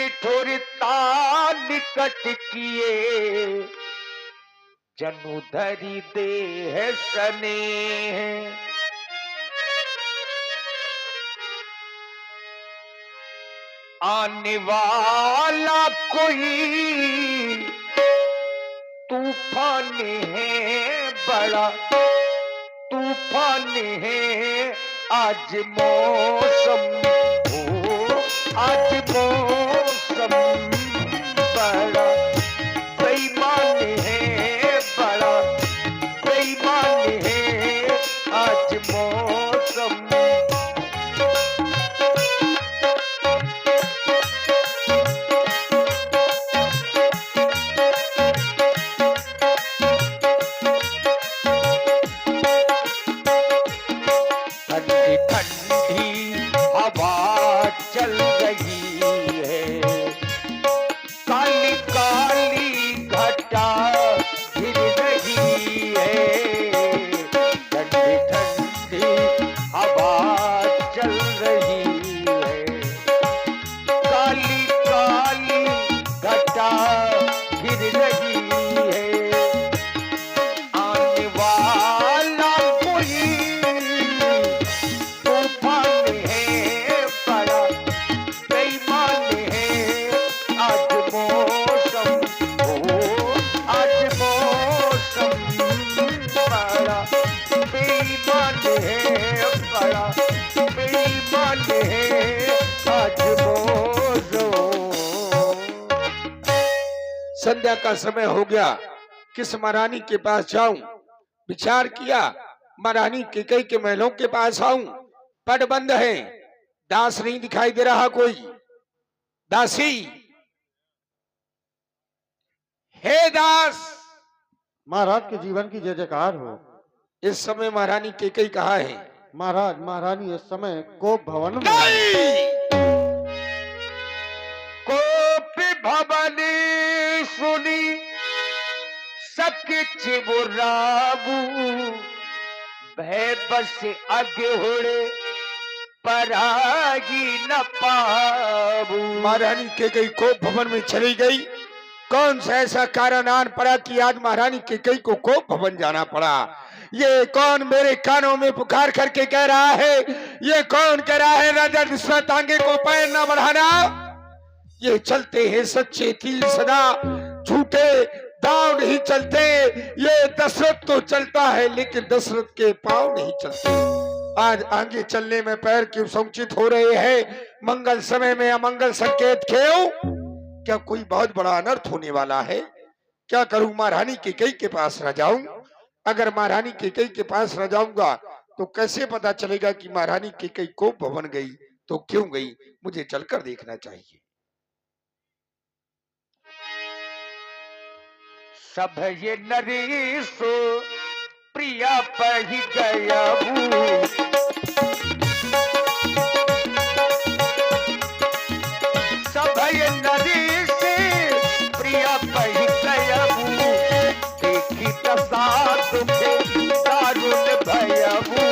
निठुरता निकट किए, जनु धरि देह स्नेह। आने वाला कोई तूफान है, बड़ा तूफान है आज मौसम हो, आज मौसम बड़ा बेईमान है, बड़ा बेईमान है आज मौसम। चल रही है, काली काली घटा गिर रही है, ठंडी ठंडी हवा चल रही है, काली काली घटा गिर रही है। आने वाला कोई तूफान है, बड़ा बेईमान है आज मौसम हो, आज मौसम बड़ा बेईमान है, बड़ा बेईमान है आज मौसम। संध्या का समय हो गया, किस महारानी के पास जाऊं? विचार किया, महारानी कैकेयी के महलों के पास आऊं, पट बंद है, दास नहीं दिखाई दे रहा कोई। दासी, हे दास। महाराज के जीवन की जय जयकार हो। इस समय महारानी कैकेयी कहाँ है? महाराज, महारानी इस समय कोप भवन में। कोप भवन सुनी सकिच बुराबू, भय बस अगहुड़े परागी न पाबू। महारानी कैकेयी कोप भवन में चली गई। कौन सा ऐसा कारण आन पड़ा कि आज महारानी कैकेयी को कोप भवन जाना पड़ा? ये कौन मेरे कानों में पुकार करके कह रहा है? ये कौन कह रहा है राजा दशरथ आगे को पैर न बढ़ाना? ये चलते हैं सच्चे तीर सदा, झूठे दांव नहीं चलते। ये दशरथ तो चलता है लेकिन दशरथ के पांव नहीं चलते। आज आगे चलने में पैर क्यों संकुचित हो रहे हैं? मंगल समय में अमंगल संकेत क्यों? क्या कोई बहुत बड़ा अनर्थ होने वाला है? क्या करूं? महारानी कैकेयी के पास न जाऊं? अगर महारानी कैकेयी के पास न जाऊंगा तो कैसे पता चलेगा कि महारानी कैकेयी कोप भवन गई? तो क्यों गई? मुझे चलकर देखना चाहिए। सब ये नरेशो प्रिया पही गया सब ये नरेश प्रिया पही गया, देखी प्रसाद में दारुण भयबू।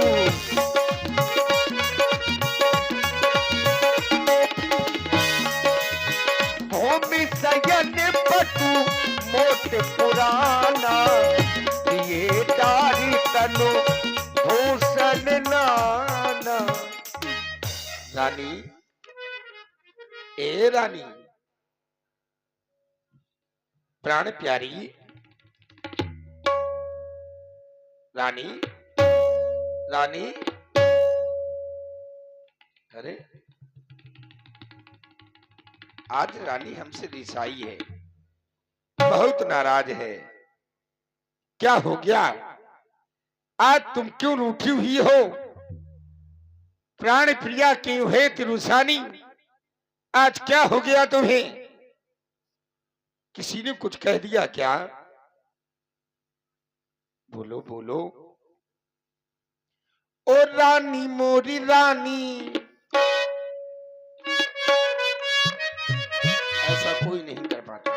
भूमि सयन पटु मोट पुराना, ये डारी तनु भूषण नाना। रानी, ए रानी, प्राण प्यारी रानी, रानी, अरे आज रानी हमसे रिसाई है, बहुत नाराज है। क्या हो गया? आज तुम क्यों रूठी हुई हो? प्राण प्रिया क्यों है तिरुसानी? आज क्या हो गया तुम्हें? किसी ने कुछ कह दिया क्या? बोलो बोलो। ओ रानी मोरी रानी, ऐसा कोई नहीं कर पाता।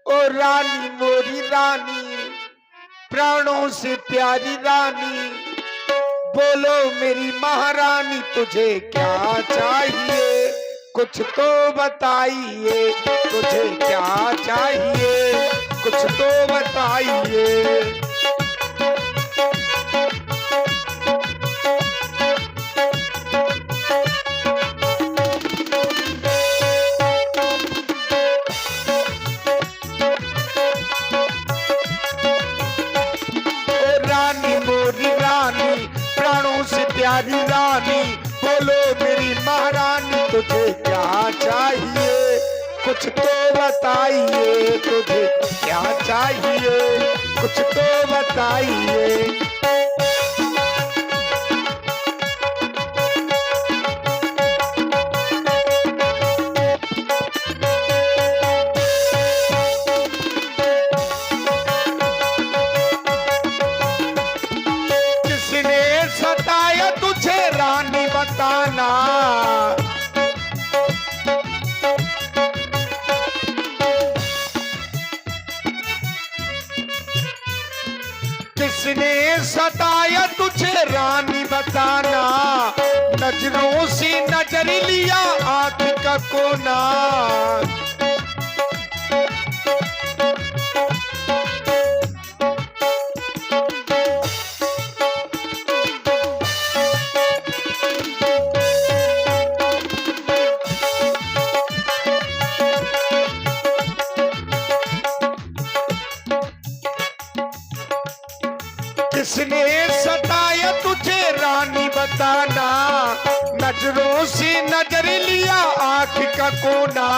ओ रानी मोरी रानी, प्राणों से प्यारी रानी, बोलो मेरी महारानी तुझे क्या चाहिए? कुछ तो बताइए तुझे क्या चाहिए, कुछ तो बताइए। प्यारी रानी बोलो मेरी महारानी तुझे क्या चाहिए, कुछ तो बताइए तुझे क्या चाहिए, कुछ तो बताइए। बताना किसने सताया तुझे रानी बताना, नजरों से नजर लिया आंख का कोना। किसने सताया तुझे रानी बताना, नजरों से नजर लिया आंख का कोना।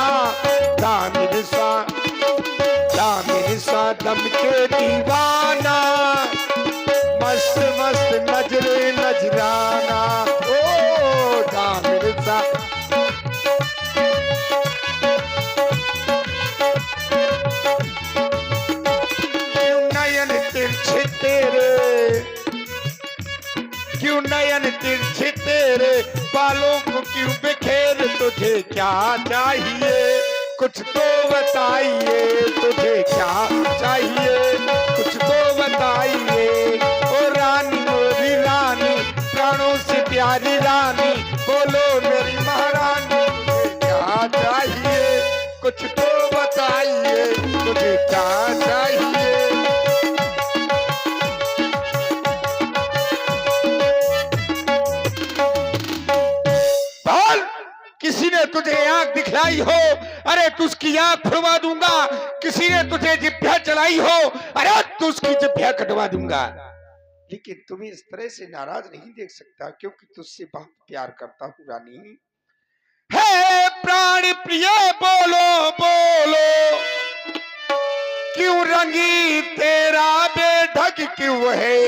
दामिर सा दम के दीवाना, मस्त मस्त नजरे नजराना। ओ दामिर सा क्यों नयन तिरछे तेरे, बालों को क्यों बिखेर, तुझे क्या चाहिए, कुछ तो बताइए तुझे क्या चाहिए, कुछ तो बताइए। ओ रानी मोरी रानी प्राणों से प्यारी रानी बोलो मेरी महारानी तुझे क्या चाहिए, कुछ तो बताइए तुझे क्या चाहिए। किसी ने तुझे आंख दिखलाई हो, अरे तू उसकी आंख फुड़वा दूंगा। किसी ने तुझे जिभ्या चलाई हो, अरे तू उसकी जिभ्या कटवा दूंगा। लेकिन तुम्हें इस तरह से नाराज नहीं देख सकता, क्योंकि तुझसे बहुत प्यार करता हूँ रानी। हे प्राण प्रिय बोलो बोलो, क्यों रंगी तेरा बेढक क्यों है,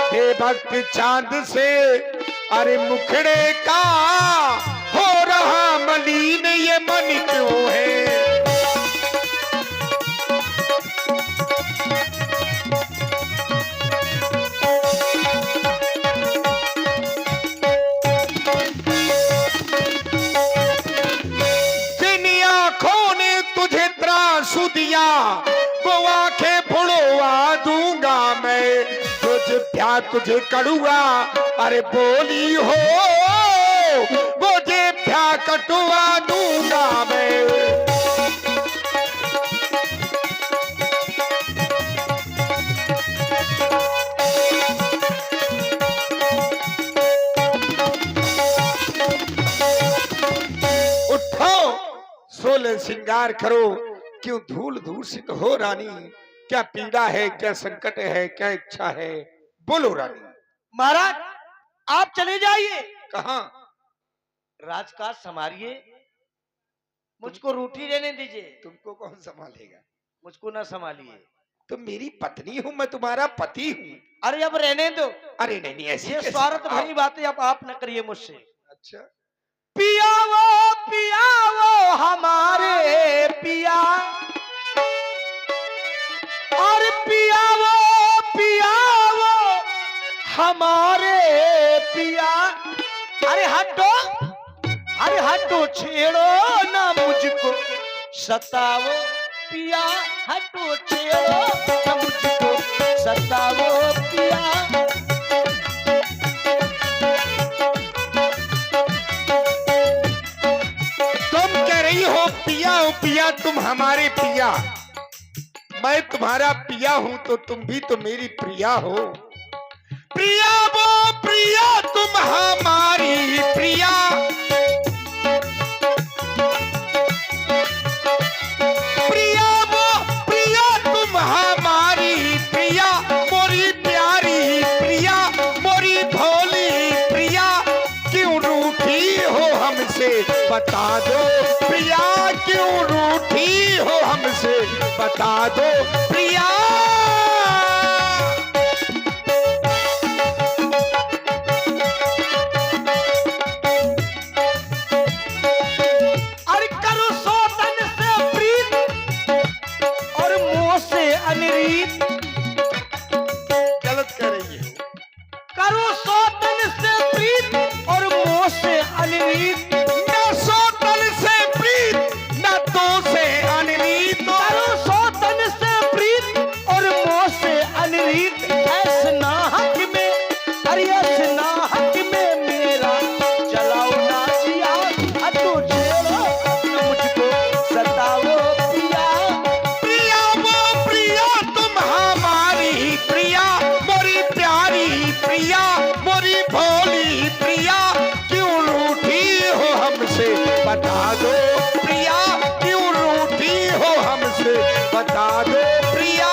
बेभक्त चांद से अरे मुखड़े का हो रहा मलिन ये मन क्यों है। जिन आंखों ने तुझे त्रासु दिया वो आंखें फुड़वा दूंगा मैं, तुझे तुझे कड़ुआ अरे बोली हो मुझे प्या कटवा दूंगा मैं। उठो सोलह श्रृंगार करो, क्यों धूल धूसित हो रानी, क्या पीड़ा है, क्या संकट है, क्या इच्छा है, बोलो रानी। महाराज आप चले जाइए। कहाँ? राजकाज संभालिए, मुझको रूठी रहने दीजिए। तुमको कौन संभालेगा? मुझको ना संभालिए। तुम मेरी पत्नी हो, मैं तुम्हारा पति हूँ। अरे अब रहने दो। अरे नहीं नहीं, ऐसी ये स्वार्थ भरी बातें अब आप न करिए मुझसे। अच्छा पिया वो हमारे पिया, और पिया वो हमारे पिया। अरे हटो छेड़ो ना मुझको, सतावो पिया, हटो छेड़ो ना मुझको, सतावो पिया। रही हो पिया ओ पिया तुम हमारे पिया, मैं तुम्हारा पिया हूं तो तुम भी तो मेरी प्रिया हो। प्रिया वो प्रिया तुम हमारी प्रिया, प्रिया वो प्रिया तुम हमारी प्रिया, मोरी प्यारी प्रिया, मोरी भोली प्रिया, क्यों रूठी हो हमसे बता दो प्रिया, क्यों रूठी हो हमसे बता दो प्रिया। अरे करो सोतन से प्रीत और मोह से अनरीत, गलत कर रही है। करो सोतन से प्रीत और मोह से अनरीत, न सोतन से प्रीत न तो से अनरीत, करो सोतन से प्रीत और मोह से अनरीत, ऐसे नाहक में, अरे ऐसे नाहक में मेरा जलाओ ना जिया, तो छेड़ो न मुझको सताओ पिया। प्रिया वो प्रिया तुम हमारी प्रिया, मोरी प्यारी प्रिया, मोरी भोली प्रिया, क्यों रूठी हो हमसे बता दो प्रिया, क्यों रूठी हो हमसे बता दो प्रिया।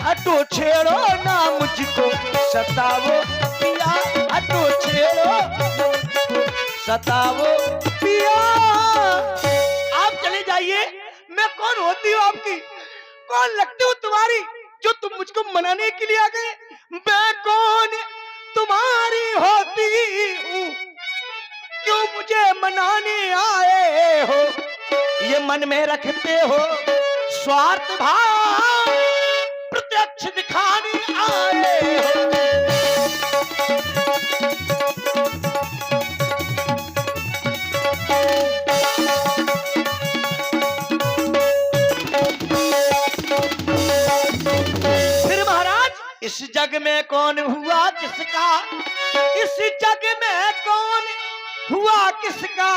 हटो छेड़ो ना मुझको सताओ पिया, हटो छेड़ो ना मुझको सताओ पिया। आप चले जाइए, मैं कौन होती हूँ आपकी, कौन लगती हूँ तुम्हारी, जो तुम मुझको मनाने के लिए आ गए। मैं कौन तुम्हारी होती हूँ, क्यों मुझे मनाने आए हो, ये मन में रखते हो स्वार्थ भाव, प्रत्यक्ष दिखाने आए हो। फिर महाराज इस जग में कौन हुआ किसका, इस जग में कौन हुआ किसका,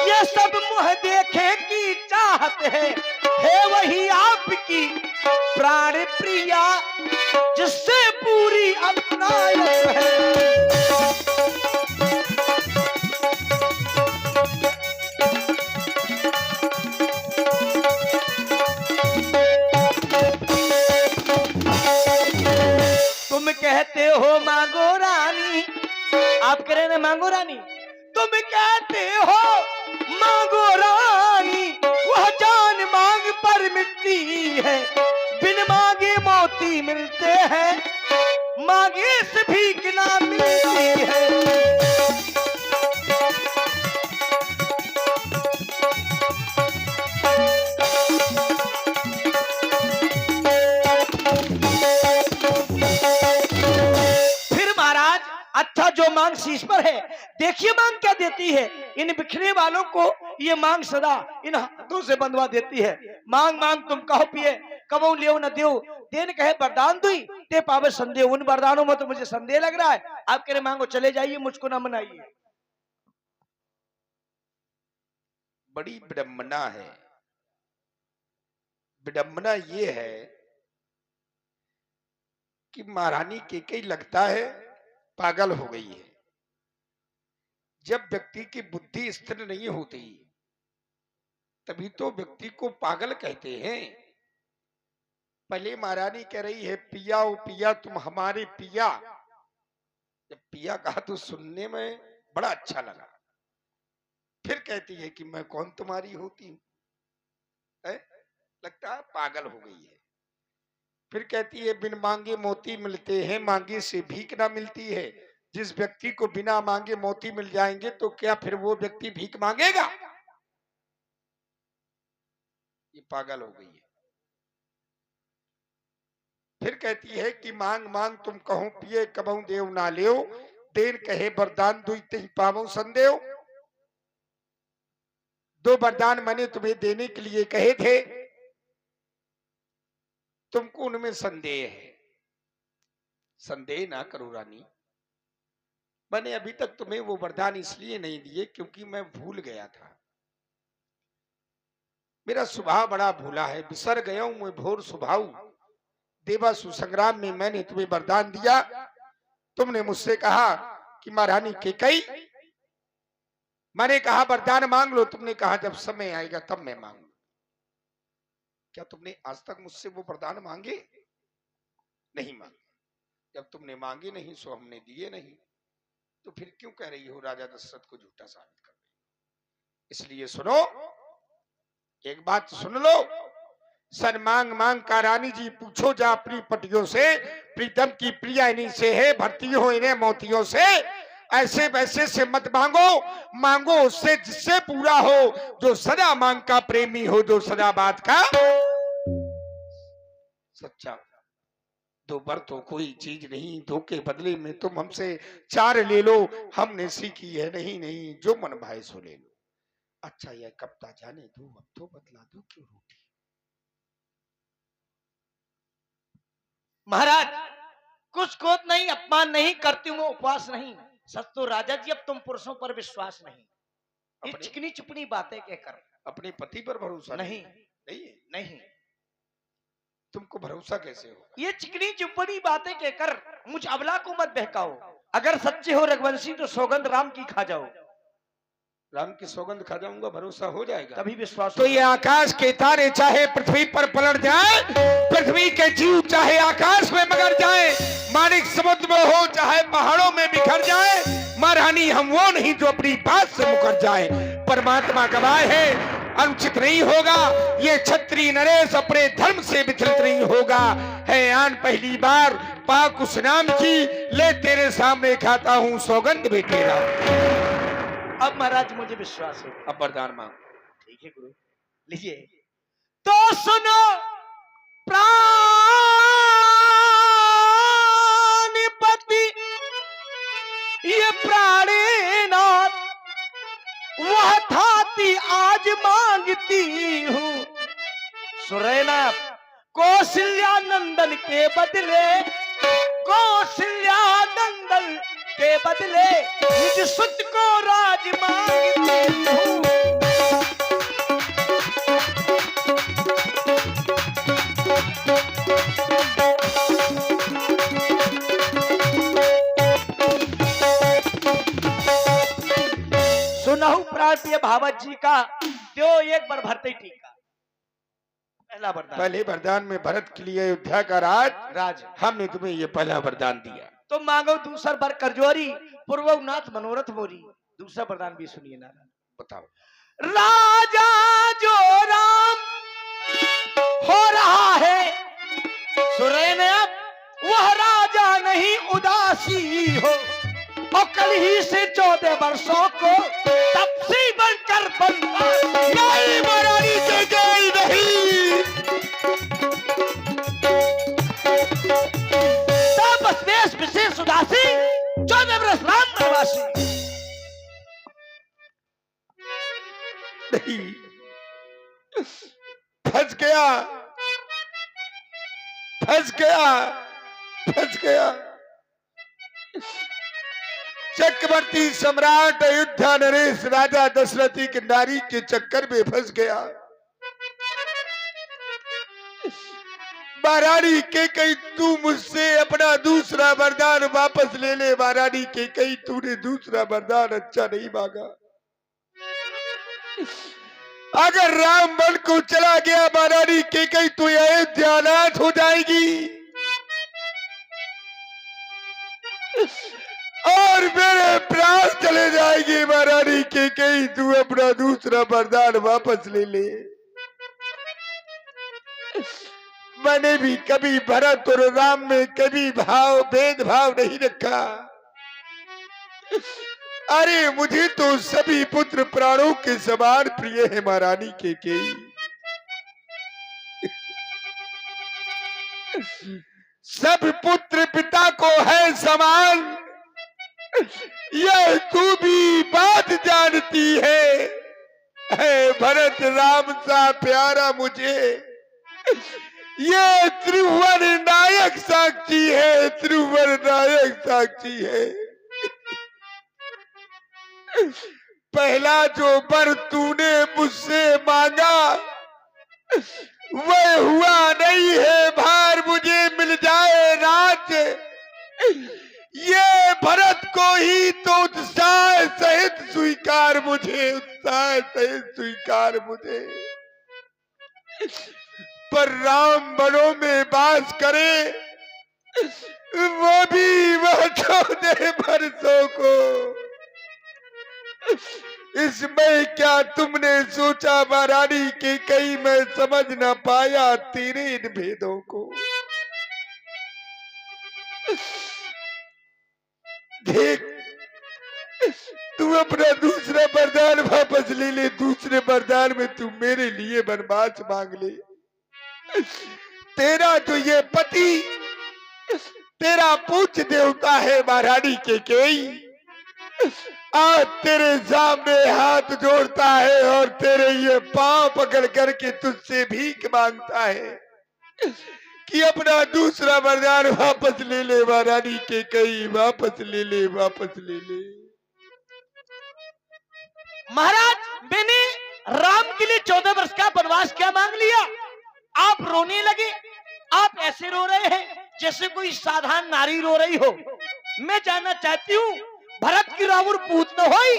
ये सब मुँह देखे की चाहत है वही आपकी प्राण प्रिया, जिससे पूरी अपनायत है। तुम कहते हो मांगो रानी, आप कह रहे ना मांगो रानी, तुम कहते हो मांगो रानी, वह जान मांग पर मिलती है, बिन मांगे मोती मिलते हैं, मांगे से भीख ना मिलती है। फिर महाराज अच्छा जो मांग शीश पर है, देखिए मांग क्या देती है, इन बिखरे वालों को ये मांग सदा इन हाथों से बंधवा देती है। मांग मांग तुम कहो पिए, कबो लियो न दियो, देन कहे वरदान दुई, ते पावे संदेह। उन वरदानों में तो मुझे संदेह लग रहा है, आप कह रहे मांगो चले जाइए, मुझको ना मनाइए। बड़ी विडंबना है। विडंबना ये है कि महारानी केकई लगता है पागल हो गई है। जब व्यक्ति की बुद्धि स्थिर नहीं होती तभी तो व्यक्ति को पागल कहते हैं। पहले महारानी कह रही है पिया ओ पिया तुम हमारे पिया, जब पिया कहा तो सुनने में बड़ा अच्छा लगा। फिर कहती है कि मैं कौन तुम्हारी होती हूं, लगता है पागल हो गई है। फिर कहती है बिन मांगे मोती मिलते हैं, मांगे से भीख ना मिलती है। जिस व्यक्ति को बिना मांगे मोती मिल जाएंगे तो क्या फिर वो व्यक्ति भीख मांगेगा? ये पागल हो गई है। फिर कहती है कि मांग मांग तुम कहो पिए, कबहू देव ना लियो, देन कहे वरदान दुई तिहि पावो संदेव। दो वरदान मैंने तुम्हें देने के लिए कहे थे, तुमको उनमें संदेह है। संदेह ना करो रानी, मैंने अभी तक तुम्हें वो वरदान इसलिए नहीं दिए क्योंकि मैं भूल गया था। मेरा स्वभाव बड़ा भूला है, बिसर गया हूं मैं भोर स्वभाव। देवा सुसंग्राम में मैंने तुम्हें वरदान दिया। तुमने मुझसे कहा कि महारानी कैकेयी, मैंने कहा वरदान मांग लो, तुमने कहा जब समय आएगा तब मैं मांगू। क्या तुमने आज तक मुझसे वो वरदान मांगे? नहीं मांगे। जब तुमने मांगे नहीं सो हमने दिए नहीं, तो फिर क्यों कह रही हो राजा दशरथ को झूठा साबित कर रही हो? इसलिए सुनो, एक बात सुन लो। सन मांग मांग का रानी जी पूछो जा अपनी पटियों से, प्रीतम की प्रिया इन्हीं से है, भर्ती हो इन्हें मोतियों से। ऐसे वैसे से मत मांगो, मांगो उससे जिससे पूरा हो, जो सदा मांग का प्रेमी हो, जो सदा बात का सच्चा। दो बर तो कोई चीज नहीं, दो के बदले में तुम हमसे चार ले लो, हमने सीखी है नहीं नहीं, जो मन भाए सो ले लो। अच्छा यह कपता जाने दो, अब तो बतला दो क्यों रूठी। महाराज कुछ क्रोध नहीं, अपमान नहीं करती हूँ, उपवास नहीं। सच तो राजा जी अब तुम पुरुषों पर विश्वास नहीं, ये चिकनी चुपनी बातें कहकर। अपने पति पर भरोसा नहीं नहीं है? नहीं, तुमको भरोसा कैसे हो? ये चिकनी चुपड़ी बातें कहकर मुझ अबला को मत बहकाओ। अगर सच्चे हो रघुवंशी तो सौगंध राम की खा जाओ। राम की सौगंध खा जाऊंगा, भरोसा हो जाएगा। तभी विश्वास तो ये आकाश के तारे चाहे पृथ्वी पर पलट जाए, पृथ्वी के जीव चाहे आकाश में मगर जाए, माणिक समुद्र में हो चाहे पहाड़ों में बिखर जाए, महारानी हम वो नहीं जो अपनी बात से मुकर जाए। परमात्मा गवाह है अनुचित नहीं होगा, ये क्षत्रिय नरेश अपने धर्म से विचलित नहीं होगा। है आन पहली बार पाक उस नाम की, ले तेरे सामने खाता हूँ सौगंध भी तेरा। अब महाराज मुझे विश्वास है। अब वरदान मांग। ठीक है गुरु, लीजिए। तो सुनो प्राणपति ये प्राणनाथ, वह थाती आज मांगती हूँ। सुरैना कौशल्या नंदन के बदले, कौशल्या नंदन के बदले निज सुत को राज मांगती हूँ। सुनहु प्राण प्रिय भावत जी का त्यो एक बार भरते टीका। पहला वरदान। पहले वरदान में भरत के लिए अयोध्या का राज, हमने तुम्हें ये पहला वरदान दिया। तो मांगो दूसरा बर करजोरी, पूर्वनाथ मनोरथ मोरी। दूसरा वरदान भी सुनिए नारायण। बताओ। राजा जो राम हो रहा है, सुरैन अब वह राजा नहीं उदासी हो, और कल ही से 14 वर्षों को तब से बनकर नहीं महारानी से गई नहीं, तब देश विशेष उदासी 14 वर्ष राम प्रवासी। नहीं, फंस गया फंस गया फंस गया। चक्रवर्ती सम्राट अयोध्या नरेश राजा दशरथी की नारी के चक्कर में फंस गया। महारानी कैकेयी तू मुझसे अपना दूसरा वरदान वापस ले ले। महारानी कैकेयी तूने दूसरा वरदान अच्छा नहीं मांगा। अगर राम बन को चला गया महारानी कैकेयी तो अयोध्या अनाथ हो जाएगी, और मेरे प्राण चले जाएंगे। महारानी कैकेयी तू अपना दूसरा वरदान वापस ले ले। मैंने भी कभी भरत और राम में कभी भेदभाव नहीं रखा। अरे मुझे तो सभी पुत्र प्राणों के समान प्रिय है महारानी कैकेयी। सब पुत्र पिता को है समान, यह तू भी बात जानती है। भरत राम सा प्यारा मुझे ये त्रिभुवन नायक साक्षी है, त्रिभुवन नायक साक्षी है। पहला जो वर तूने मुझसे मांगा वह हुआ नहीं है, भार मुझे मिल जाए राज्य, ये भरत को ही तो उत्साह सहित स्वीकार मुझे, उत्साह सहित स्वीकार मुझे। पर राम वनों में वास करे वो भी वह 14 वर्षों को। इसमें क्या तुमने सोचा महारानी कि कहीं मैं समझ न पाया तेरे इन भेदों को। देख तू अपना दूसरा वरदान वापस ले ले, दूसरे वरदान में तू मेरे लिए वनवास मांग ले। तेरा जो ये पति तेरा पूज्य देवता है महारानी केकई, आज तेरे सामने हाथ जोड़ता है और तेरे ये पांव पकड़ करके तुझसे भीख मांगता है कि अपना दूसरा वरदान वापस ले ले महारानी केकई, वापस ले ले, वापस ले ले। महाराज मैंने राम के लिए 14 वर्ष का वनवास क्या मांग लिया? आप रोने लगे। आप ऐसे रो रहे हैं जैसे कोई साधारण नारी रो रही हो। मैं जानना चाहती हूँ भरत की रावण पूत न होई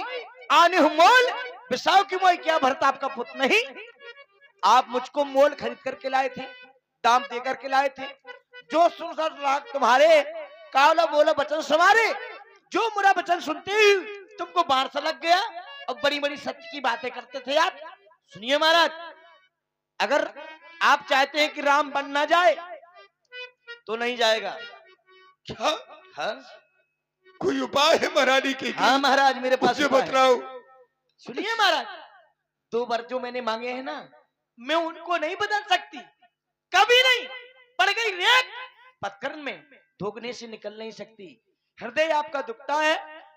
आने हो मोल बिसाव की मोई, क्या भरत आपका पुत्र नहीं? आप मुझको मोल खरीद करके लाए थे, दाम दे करके लाए थे। जो सुन लाख तुम्हारे काला बोला वचन समारे, जो मेरा वचन सुनते ही तुमको बाहर सा लग गया और बड़ी बड़ी सत्य की बातें करते थे आप। सुनिए महाराज, अगर आप चाहते हैं कि राम बन ना जाए तो नहीं जाएगा। क्या? हाँ कोई उपाय है महारानी के? हाँ महाराज मेरे पास मुझे बतलाओ। सुनिए महाराज, 2 वर जो मैंने मांगे हैं ना, मैं उनको नहीं बदल सकती, कभी नहीं। पड़ गई रेत पत्थर में, धोखने से निकल नहीं सकती। हृदय आपका दुखता है,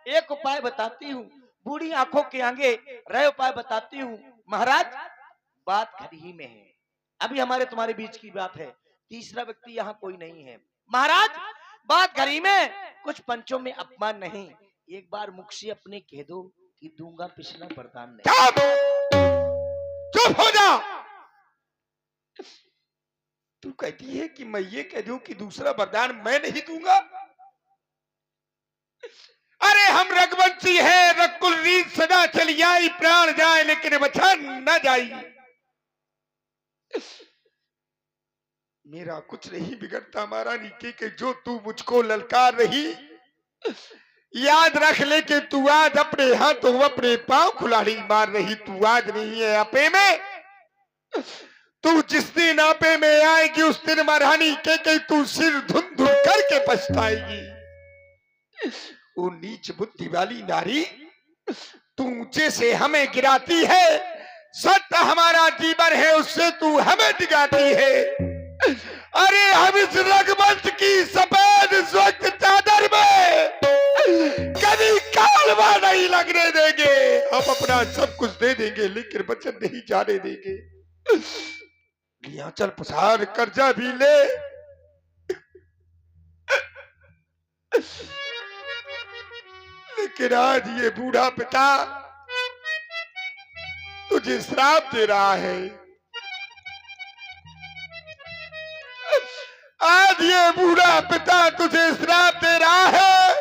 एक उपाय बताती हूँ, बूढ़ी आंखों के आगे रह उपाय बताती हूँ। महाराज बात घर ही में है, अभी हमारे तुम्हारे बीच की बात है, तीसरा व्यक्ति यहाँ कोई नहीं है। महाराज बात घर ही में, कुछ पंचों में अपमान नहीं, एक बार मुख से अपने कह दो कि दूंगा पिछला वरदान नहीं। चुप हो जा। तू कहती है कि मैं ये कह दूं कि दूसरा वरदान मैं नहीं दूंगा? अरे हम रघुवंशी है, रघुकुल रीत सदा चली आई, प्राण जाए लेकिन वचन न जाई। मेरा कुछ नहीं बिगड़ता महारानी के जो तू मुझको ललकार रही, याद रख ले कि तू आज अपने हाथों अपने पांव कुल्हाड़ी मार रही। तू आज नहीं है आपे में, तू जिस दिन आपे में आएगी उस दिन महारानी के तू सिर धुन धुन करके पछताएगी। वो नीच बुद्धि वाली नारी, तू ऊंचे से हमें गिराती है, सत्य हमारा जीवन है उससे तू हमें दिखाती है। अरे हम इस रंगमंच की सफेद स्वच्छ चादर में कभी कालवा नहीं लगने देंगे। हम अपना सब कुछ दे देंगे लेकिन वचन नहीं जाने देंगे। यहाँ चल पसार कर्जा भी ले, लेकिन आज ये बूढ़ा पिता तुझे श्राप दे रहा है। आज ये बूढ़ा पिता तुझे श्राप दे रहा है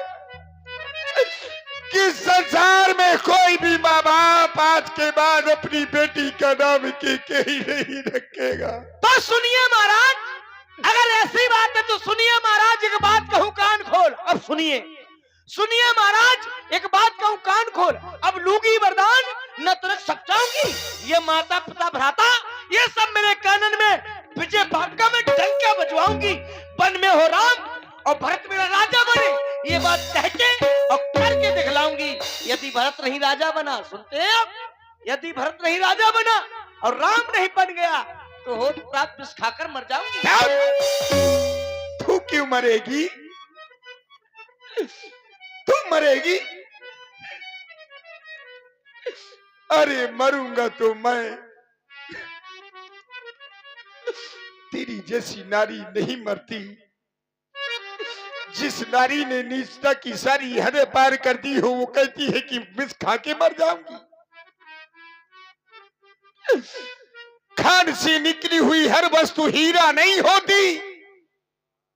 कि संसार में कोई भी माँ बाप आज के बाद अपनी बेटी का नाम के ही नहीं रखेगा। तो सुनिए महाराज, अगर ऐसी बात है तो सुनिए महाराज, एक बात कहूं कान खोल। अब सुनिए सुनिए महाराज, एक बात कहूं कान खोल। अब लूंगी वरदान न तुरंत सच्चाऊंगी, ये माता पिता भ्राता ये सब मेरे कानन में विजय भागा में डंका बजवाऊंगी। वन में हो राम और भरत मेरा राजा बने, ये बात कह के और करके दिखलाऊंगी। यदि भरत नहीं राजा बना, सुनते हैं आप, यदि भरत नहीं राजा बना और राम नहीं बन गया तो होठ प्राप्त विष खाकर मर जाऊंगी। तू क्यों मरेगी? तू मरेगी? अरे मरूंगा तो मैं, तेरी जैसी नारी नहीं मरती। जिस नारी ने नीचता की सारी हदें पार कर दी हो, वो कहती है कि विष खा के मर जाऊंगी। खान से निकली हुई हर वस्तु हीरा नहीं होती,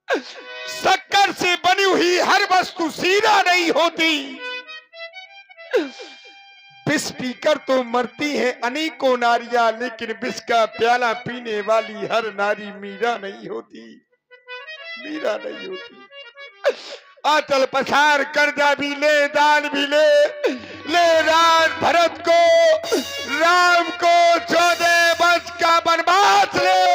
शक्कर से बनी हुई हर वस्तु सीरा नहीं होती। विष पीकर तो मरती है अनेकों नारियां, लेकिन विष का प्याला पीने वाली हर नारी मीरा नहीं होती, मीरा नहीं होती। आंचल पसार कर्जा भी ले, दान भी ले राज भरत को, राम को 14 वर्ष का वनवास ले।